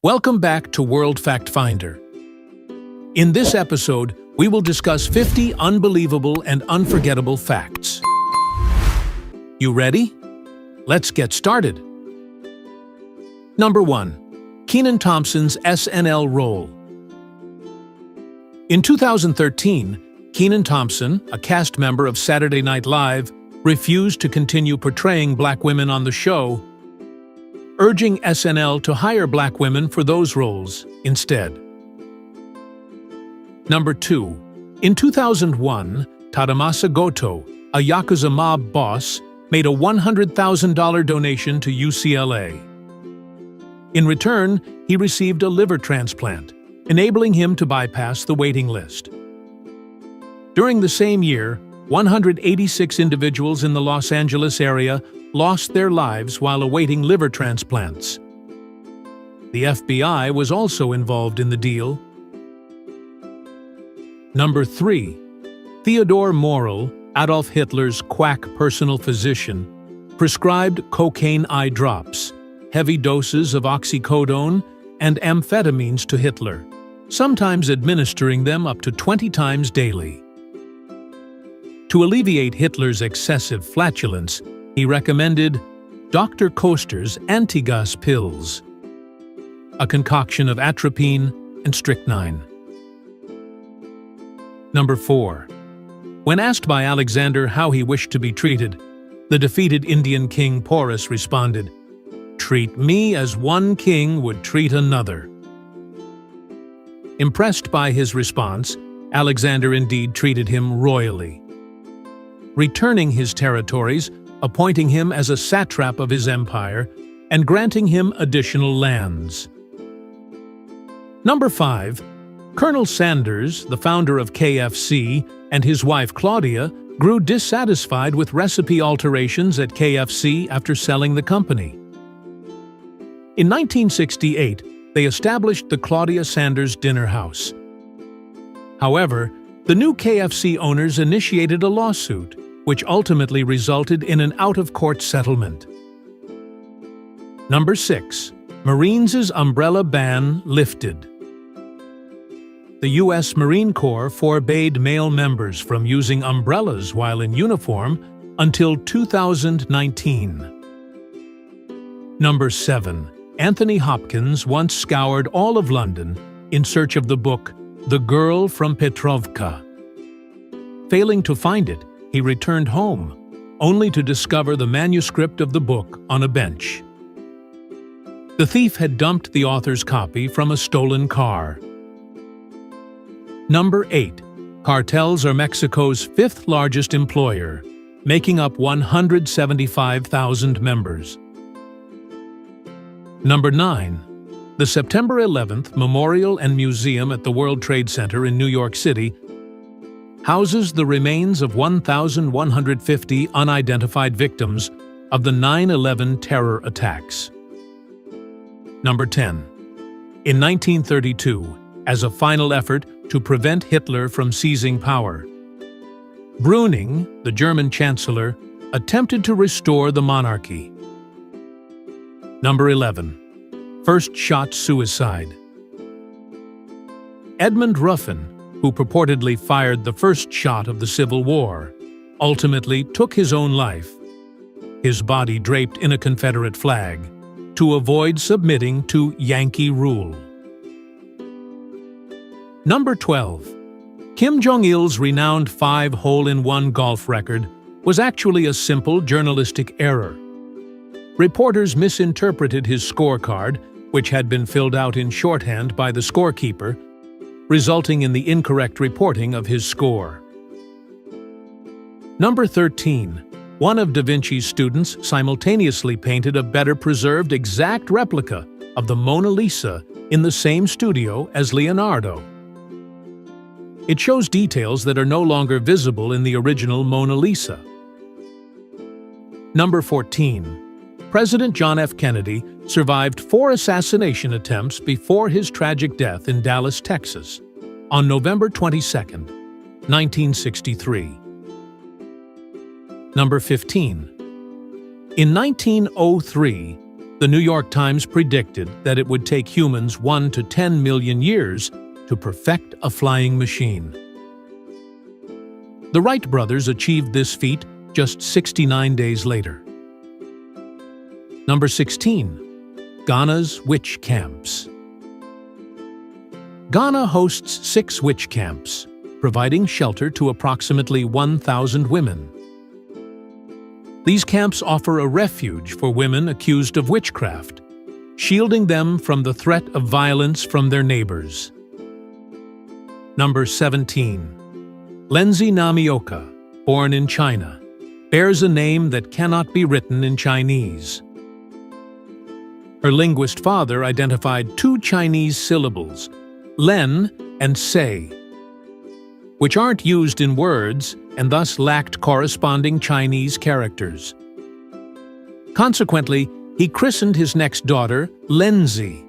Welcome back to World Fact Finder. In this episode, we will discuss 50 unbelievable and unforgettable facts. You ready? Let's get started. Number 1. Kenan Thompson's SNL role. In 2013, Kenan Thompson, a cast member of Saturday Night Live, refused to continue portraying black women on the show, urging SNL to hire black women for those roles instead. Number 2. In 2001, Tadamasa Goto, a Yakuza mob boss, made a $100,000 donation to UCLA. In return, he received a liver transplant, enabling him to bypass the waiting list. During the same year, 186 individuals in the Los Angeles area lost their lives while awaiting liver transplants. The FBI was also involved in the deal. Number 3. Theodor Morell, Adolf Hitler's quack personal physician, prescribed cocaine eye drops, heavy doses of oxycodone, and amphetamines to Hitler, sometimes administering them up to 20 times daily. To alleviate Hitler's excessive flatulence, he recommended Dr. Koster's anti-gas pills, a concoction of atropine and strychnine. Number 4. When asked by Alexander how he wished to be treated, the defeated Indian king Porus responded, "Treat me as one king would treat another." Impressed by his response, Alexander indeed treated him royally, returning his territories, appointing him as a satrap of his empire, and granting him additional lands. Number 5. Colonel Sanders, the founder of KFC, and his wife Claudia grew dissatisfied with recipe alterations at KFC after selling the company. In 1968, they established the Claudia Sanders Dinner House. However, the new KFC owners initiated a lawsuit, which ultimately resulted in an out-of-court settlement. Number 6. Marines' umbrella ban lifted. The U.S. Marine Corps forbade male members from using umbrellas while in uniform until 2019. Number 7. Anthony Hopkins once scoured all of London in search of the book The Girl from Petrovka. Failing to find it, he returned home, only to discover the manuscript of the book on a bench. The thief had dumped the author's copy from a stolen car. Number 8. Cartels are Mexico's fifth largest employer, making up 175,000 members. Number 9. The September 11th Memorial and Museum at the World Trade Center in New York City houses the remains of 1,150 unidentified victims of the 9/11 terror attacks. Number 10. In 1932, as a final effort to prevent Hitler from seizing power, Brüning, the German chancellor, attempted to restore the monarchy. Number 11. First shot suicide. Edmund Ruffin, who purportedly fired the first shot of the Civil War, ultimately took his own life, his body draped in a Confederate flag, to avoid submitting to Yankee rule. Number 12. Kim Jong-il's renowned 5-hole-in-1 golf record was actually a simple journalistic error. Reporters misinterpreted his scorecard, which had been filled out in shorthand by the scorekeeper, resulting in the incorrect reporting of his score. Number 13. One of Da Vinci's students simultaneously painted a better-preserved exact replica of the Mona Lisa in the same studio as Leonardo. It shows details that are no longer visible in the original Mona Lisa. Number 14. President John F. Kennedy survived 4 assassination attempts before his tragic death in Dallas, Texas, on November 22, 1963. Number 15. In 1903, The New York Times predicted that it would take humans 1 to 10 million years to perfect a flying machine. The Wright brothers achieved this feat just 69 days later. Number 16. Ghana's Witch Camps. Ghana hosts 6 witch camps, providing shelter to approximately 1,000 women. These camps offer a refuge for women accused of witchcraft, shielding them from the threat of violence from their neighbors. Number 17. Lenzi Namioka, born in China, bears a name that cannot be written in Chinese. Her linguist father identified 2 Chinese syllables, Len and Sei, which aren't used in words and thus lacked corresponding Chinese characters. Consequently, he christened his next daughter Lenzi,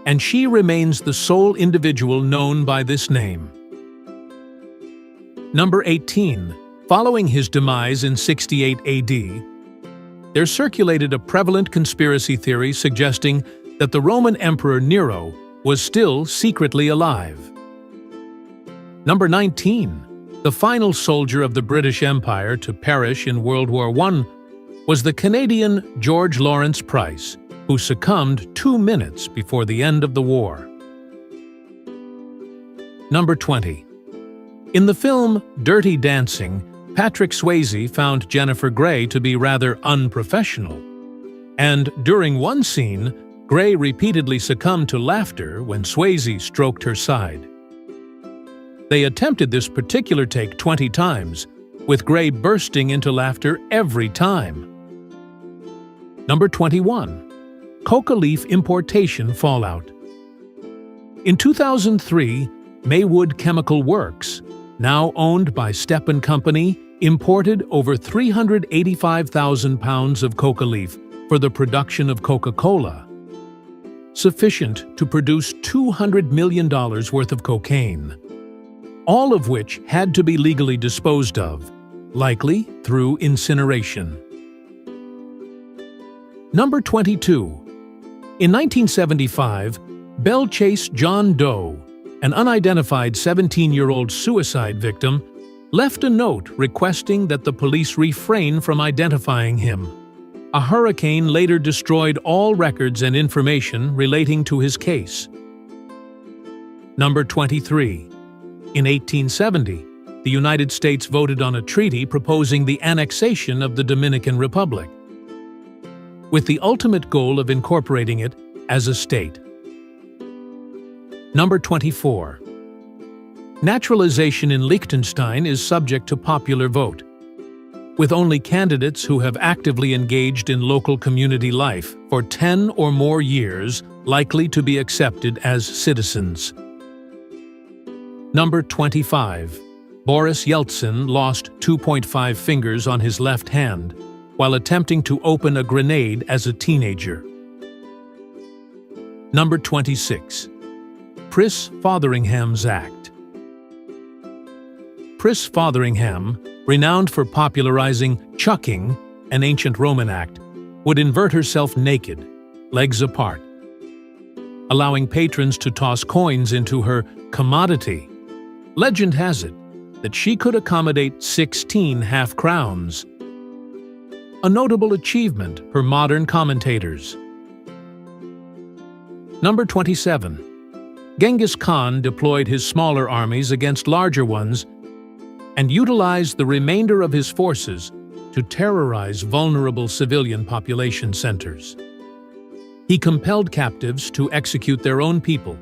and she remains the sole individual known by this name. Number 18. Following his demise in 68 AD, there circulated a prevalent conspiracy theory suggesting that the Roman Emperor Nero was still secretly alive. Number 19. The final soldier of the British Empire to perish in World War I was the Canadian George Lawrence Price, who succumbed 2 minutes before the end of the war. Number 20. In the film Dirty Dancing, Patrick Swayze found Jennifer Grey to be rather unprofessional, and during one scene, Grey repeatedly succumbed to laughter when Swayze stroked her side. They attempted this particular take 20 times, with Grey bursting into laughter every time. Number 21. Coca leaf importation fallout. In 2003, Maywood Chemical Works, now owned by Stepan Company, imported over 385,000 pounds of coca leaf for the production of Coca-Cola, sufficient to produce $200 million worth of cocaine, all of which had to be legally disposed of, likely through incineration. Number 22. In 1975, Belle chased John Doe, an unidentified 17-year-old suicide victim, left a note requesting that the police refrain from identifying him. A hurricane later destroyed all records and information relating to his case. Number 23. In 1870, the United States voted on a treaty proposing the annexation of the Dominican Republic, with the ultimate goal of incorporating it as a state. Number 24. Naturalization in Liechtenstein is subject to popular vote, with only candidates who have actively engaged in local community life for 10 or more years likely to be accepted as citizens. Number 25. Boris Yeltsin lost 2.5 fingers on his left hand while attempting to open a grenade as a teenager. Number 26. Pris Fotheringham's Act. Pris Fotheringham, renowned for popularizing chucking, an ancient Roman act, would invert herself naked, legs apart, allowing patrons to toss coins into her commodity. Legend has it that she could accommodate 16 half-crowns, a notable achievement per modern commentators. Number 27. Genghis Khan deployed his smaller armies against larger ones and utilized the remainder of his forces to terrorize vulnerable civilian population centers. He compelled captives to execute their own people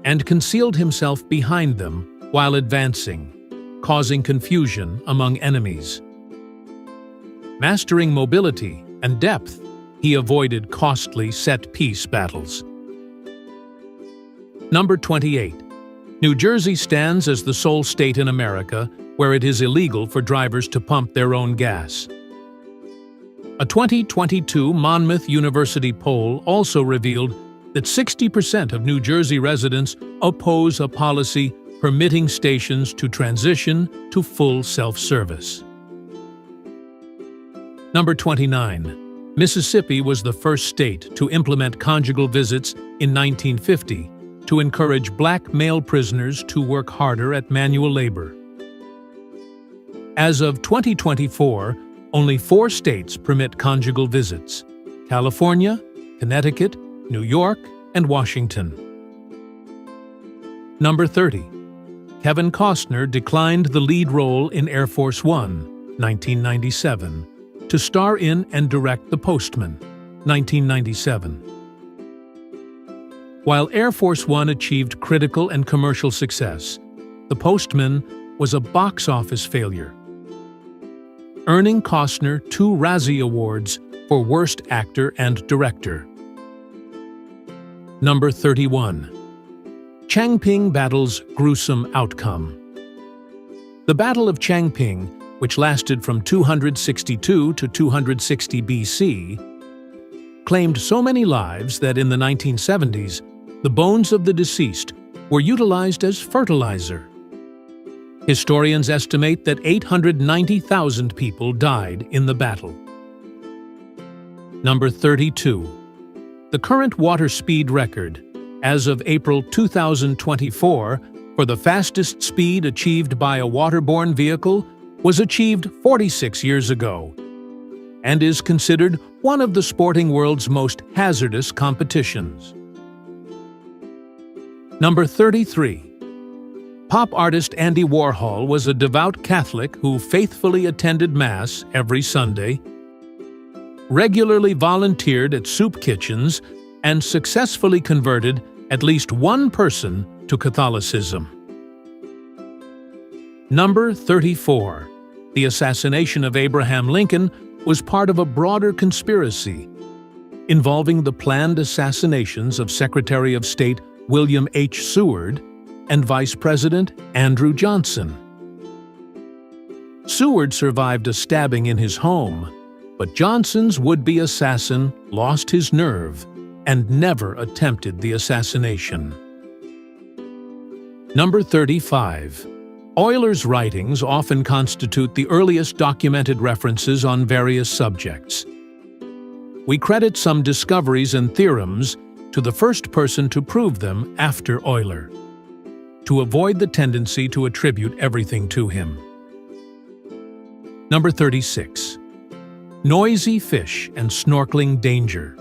and concealed himself behind them while advancing, causing confusion among enemies. Mastering mobility and depth, he avoided costly set-piece battles. Number 28. New Jersey stands as the sole state in America where it is illegal for drivers to pump their own gas. A 2022 Monmouth University poll also revealed that 60% of New Jersey residents oppose a policy permitting stations to transition to full self-service. Number 29. Mississippi was the first state to implement conjugal visits in 1950 to encourage black male prisoners to work harder at manual labor. As of 2024, only 4 states permit conjugal visits: California, Connecticut, New York, and Washington. Number 30. Kevin Costner declined the lead role in Air Force One, 1997, to star in and direct The Postman, 1997. While Air Force One achieved critical and commercial success, The Postman was a box office failure, earning Costner 2 Razzie Awards for Worst Actor and Director. Number 31. Changping battle's gruesome outcome. The Battle of Changping, which lasted from 262 to 260 BC, claimed so many lives that in the 1970s, the bones of the deceased were utilized as fertilizer. Historians estimate that 890,000 people died in the battle. Number 32. The current water speed record, as of April 2024, for the fastest speed achieved by a waterborne vehicle was achieved 46 years ago and is considered one of the sporting world's most hazardous competitions. Number 33. Pop artist Andy Warhol was a devout Catholic who faithfully attended Mass every Sunday, regularly volunteered at soup kitchens, and successfully converted at least one person to Catholicism. Number 34. The assassination of Abraham Lincoln was part of a broader conspiracy involving the planned assassinations of Secretary of State William H. Seward and Vice President Andrew Johnson. Seward survived a stabbing in his home, but Johnson's would-be assassin lost his nerve and never attempted the assassination. Number 35. Euler's writings often constitute the earliest documented references on various subjects. We credit some discoveries and theorems to the first person to prove them after Euler, to avoid the tendency to attribute everything to him. Number 36. Noisy fish and snorkeling danger.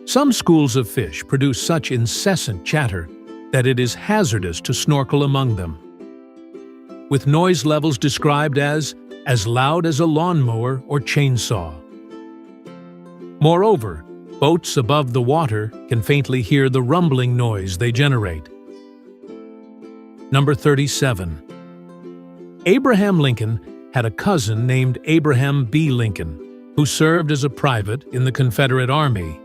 Some schools of fish produce such incessant chatter that it is hazardous to snorkel among them, with noise levels described as loud as a lawnmower or chainsaw. Moreover, boats above the water can faintly hear the rumbling noise they generate. Number 37. Abraham Lincoln had a cousin named Abraham B. Lincoln, who served as a private in the Confederate Army.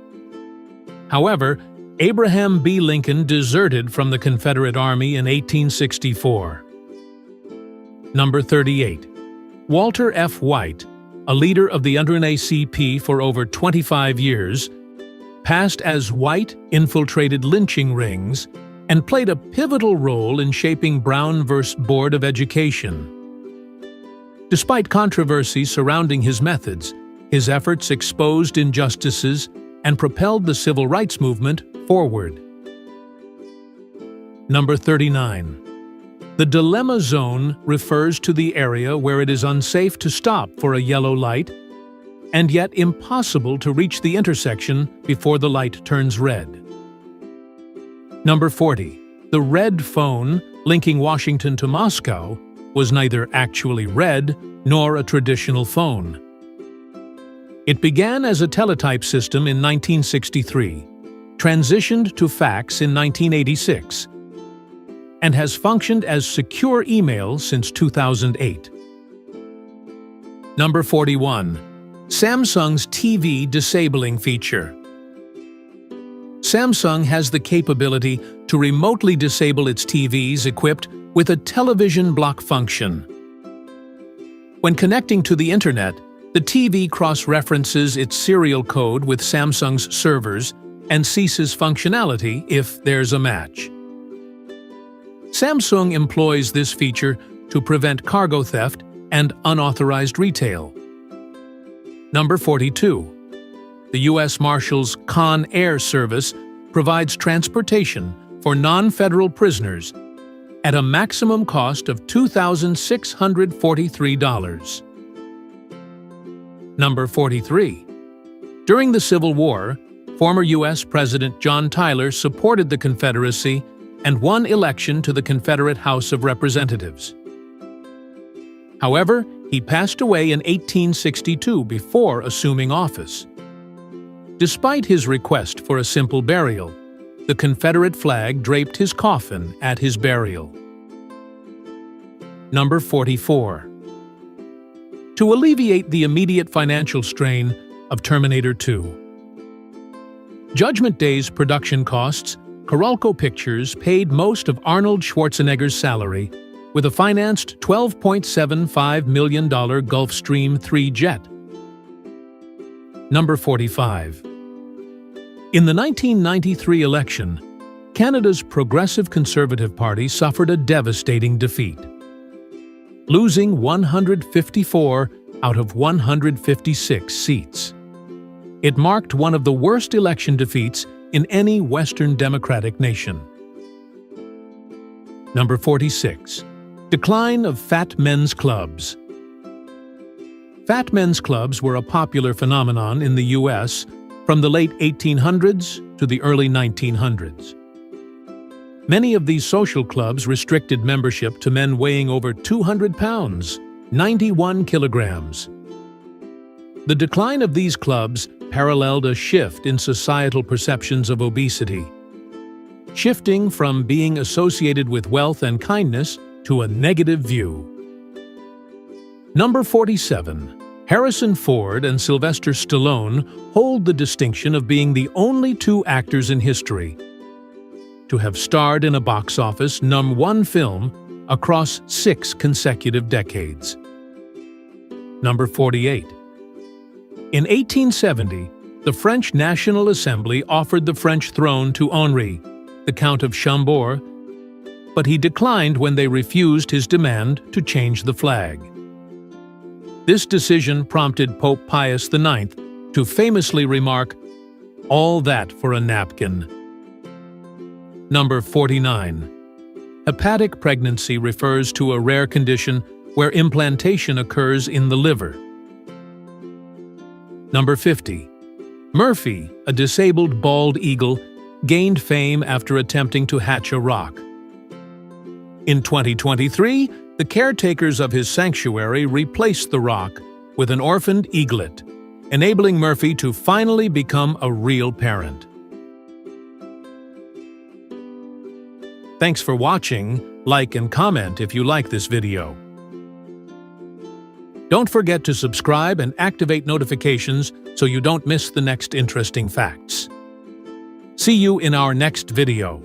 However, Abraham B. Lincoln deserted from the Confederate Army in 1864. Number 38. Walter F. White, a leader of the NAACP for over 25 years, passed as White infiltrated lynching rings and played a pivotal role in shaping Brown v. Board of Education. Despite controversy surrounding his methods, his efforts exposed injustices and propelled the civil rights movement forward. Number 39. The dilemma zone refers to the area where it is unsafe to stop for a yellow light and yet impossible to reach the intersection before the light turns red. Number 40. The red phone linking Washington to Moscow was neither actually red nor a traditional phone. It began as a teletype system in 1963, transitioned to fax in 1986, and has functioned as secure email since 2008. Number 41. Samsung's TV disabling feature. Samsung has the capability to remotely disable its TVs equipped with a television block function. When connecting to the internet, the TV cross-references its serial code with Samsung's servers and ceases functionality if there's a match. Samsung employs this feature to prevent cargo theft and unauthorized retail. Number 42. The U.S. Marshals Con Air Service provides transportation for non-federal prisoners at a maximum cost of $2,643. Number 43. During the Civil War, former U.S. President John Tyler supported the Confederacy and won election to the Confederate House of Representatives. However, he passed away in 1862 before assuming office. Despite his request for a simple burial, the Confederate flag draped his coffin at his burial. Number 44. To alleviate the immediate financial strain of Terminator 2. Judgment Day's production costs, Carolco Pictures paid most of Arnold Schwarzenegger's salary with a financed $12.75 million Gulfstream III jet. Number 45. In the 1993 election, Canada's Progressive Conservative Party suffered a devastating defeat, losing 154 out of 156 seats. It marked one of the worst election defeats in any Western democratic nation. Number 46. Decline of fat men's clubs. Fat men's clubs were a popular phenomenon in the U.S. from the late 1800s to the early 1900s. Many of these social clubs restricted membership to men weighing over 200 pounds, 91 kilograms. The decline of these clubs paralleled a shift in societal perceptions of obesity, shifting from being associated with wealth and kindness to a negative view. Number 47. Harrison Ford and Sylvester Stallone hold the distinction of being the only two actors in history to have starred in a box office #1 film across 6 consecutive decades. Number 48. In 1870, the French National Assembly offered the French throne to Henri, the Count of Chambord, but he declined when they refused his demand to change the flag. This decision prompted Pope Pius IX to famously remark, "All that for a napkin." Number 49. Hepatic pregnancy refers to a rare condition where implantation occurs in the liver. Number 50. Murphy, a disabled bald eagle, gained fame after attempting to hatch a rock. In 2023, the caretakers of his sanctuary replaced the rock with an orphaned eaglet, enabling Murphy to finally become a real parent. Thanks for watching. Like and comment if you like this video. Don't forget to subscribe and activate notifications so you don't miss the next interesting facts. See you in our next video.